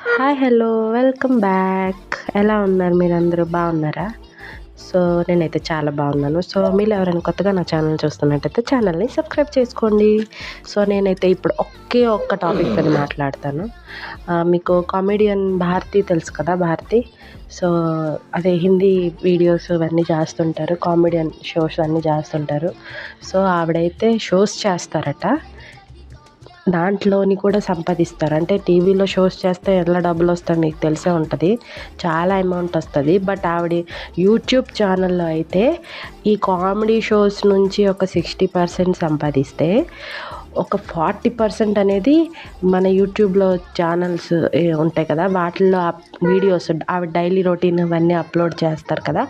Hi hello welcome back. ఎలా ఉన్నారు మీరందరూ? బాగున్నారా? సో నేనైతే చాలా బాగున్నాను. సో మీరు ఎవరైనా కొత్తగా నా ఛానల్ చూస్తున్నట్టయితే ఛానల్ని సబ్స్క్రైబ్ చేసుకోండి. సో నేనైతే ఇప్పుడు ఒకే ఒక్క టాపిక్ పైన మాట్లాడతాను. మీకు కామెడియన్ భారతి తెలుసు కదా, భారతి. సో అదే హిందీ వీడియోస్ ఇవన్నీ చేస్తుంటారు, కామెడియన్ షోస్ అన్నీ చేస్తుంటారు. సో ఆవిడైతే షోస్ చేస్తారట, దాంట్లోని కూడా సంపాదిస్తారు. అంటే టీవీలో షోస్ చేస్తే ఎలా డబ్బులు వస్తాయి మీకు తెలిసే ఉంటుంది, చాలా అమౌంట్ వస్తుంది. బట్ ఆవిడ యూట్యూబ్ ఛానల్లో అయితే ఈ కామెడీ షోస్ నుంచి ఒక 60% సంపాదిస్తే, ఒక 40% అనేది మన యూట్యూబ్లో ఛానల్స్ ఉంటాయి కదా, వాటిల్లో వీడియోస్ ఆవిడ డైలీ రొటీన్ అవన్నీ అప్లోడ్ చేస్తారు కదా,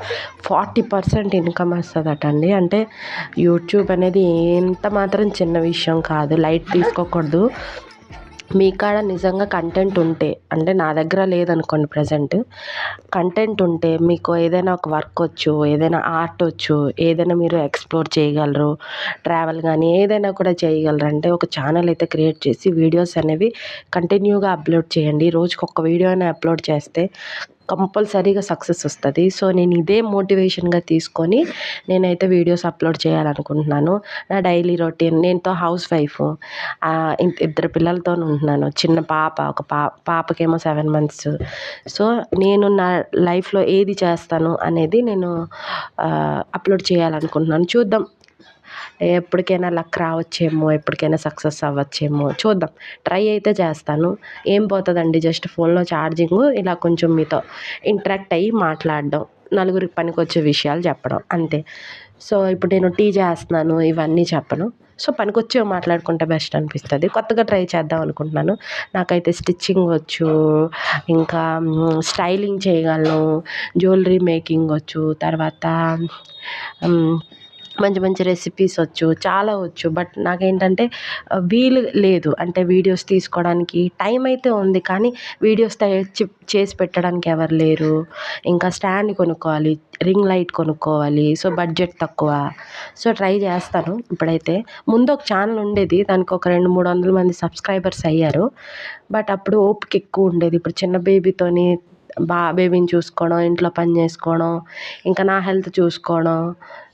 40% ఇన్కమ్ వస్తుందట అండి. అంటే యూట్యూబ్ అనేది ఎంత మాత్రం చిన్న విషయం కాదు, లైట్ తీసుకోకూడదు. మీ కాడ నిజంగా కంటెంట్ ఉంటే, అంటే నా దగ్గర లేదనుకోండి ప్రజెంట్, కంటెంట్ ఉంటే మీకు ఏదైనా ఒక వర్క్ వచ్చు, ఏదైనా ఆర్ట్ వచ్చు, ఏదైనా మీరు ఎక్స్ప్లోర్ చేయగలరు, ట్రావెల్ కానీ ఏదైనా కూడా చేయగలరు. అంటే ఒక ఛానల్ అయితే క్రియేట్ చేసి వీడియోస్ అనేవి కంటిన్యూగా అప్లోడ్ చేయండి. రోజుకి ఒక వీడియో అయినా అప్లోడ్ చేస్తే కంపల్సరీగా సక్సెస్ వస్తుంది. సో నేను ఇదే మోటివేషన్గా తీసుకొని నేనైతే వీడియోస్ అప్లోడ్ చేయాలనుకుంటున్నాను. నా డైలీ రొటీన్, నేనుతో హౌస్ వైఫ్, ఇద్దరు పిల్లలతో ఉంటున్నాను. చిన్న పాప, ఒక పాపకేమో 7 months. సో నేను నా లైఫ్లో ఏది చేస్తాను అనేది నేను అప్లోడ్ చేయాలనుకుంటున్నాను. చూద్దాం, ఎప్పటికైనా లక్ రావచ్చేమో, ఎప్పటికైనా సక్సెస్ అవ్వచ్చేమో చూద్దాం. ట్రై అయితే చేస్తాను. ఏం పోతుందండి, జస్ట్ ఫోన్లో ఛార్జింగు, ఇలా కొంచెం మీతో ఇంటరాక్ట్ అయ్యి మాట్లాడడం, నలుగురికి పనికొచ్చే విషయాలు చెప్పడం అంతే. సో ఇప్పుడు నేను టీ చేస్తున్నాను ఇవన్నీ చెప్పను. సో పనికొచ్చేవి మాట్లాడుకుంటే బెస్ట్ అనిపిస్తుంది. కొత్తగా ట్రై చేద్దాం అనుకుంటున్నాను. నాకైతే స్టిచ్చింగ్ వచ్చు, ఇంకా స్టైలింగ్ చేయగలను, జ్యువెలరీ మేకింగ్ వచ్చు, తర్వాత మంచి మంచి రెసిపీస్ వచ్చు, చాలా వచ్చు. బట్ నాకేంటంటే వీలు లేదు, అంటే వీడియోస్ తీసుకోవడానికి టైం అయితే ఉంది, కానీ వీడియోస్ చేసి పెట్టడానికి ఎవరు లేరు. ఇంకా స్టాండ్ కొనుక్కోవాలి, రింగ్ లైట్ కొనుక్కోవాలి. సో బడ్జెట్ తక్కువ. సో ట్రై చేస్తాను ఇప్పుడైతే. ముందు ఒక ఛానల్ ఉండేది, దానికి ఒక 200-300 మంది సబ్స్క్రైబర్స్ అయ్యారు. బట్ అప్పుడు ఓపిక ఎక్కువ ఉండేది. ఇప్పుడు చిన్న బేబీతోని బేబీని చూసుకోవడం, ఇంట్లో పని చేసుకోవడం, ఇంకా నా హెల్త్ చూసుకోవడం,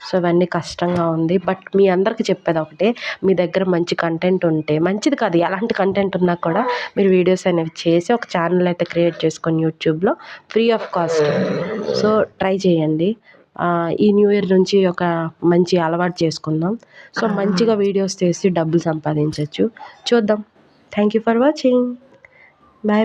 సో ఇవన్నీ కష్టంగా ఉంది. బట్ మీ అందరికీ చెప్పేది ఒకటే, మీ దగ్గర మంచి కంటెంట్ ఉంటే, మంచిది కాదు ఎలాంటి కంటెంట్ ఉన్నా కూడా మీరు వీడియోస్ అనేవి చేసి ఒక ఛానల్ అయితే క్రియేట్ చేసుకొని యూట్యూబ్లో free of cost. So try చేయండి. ఈ న్యూ ఇయర్ నుంచి ఒక మంచి అలవాటు చేసుకుందాం. సో మంచిగా వీడియోస్ చేసి డబ్బులు సంపాదించవచ్చు. చూద్దాం. Thank you for watching. Bye.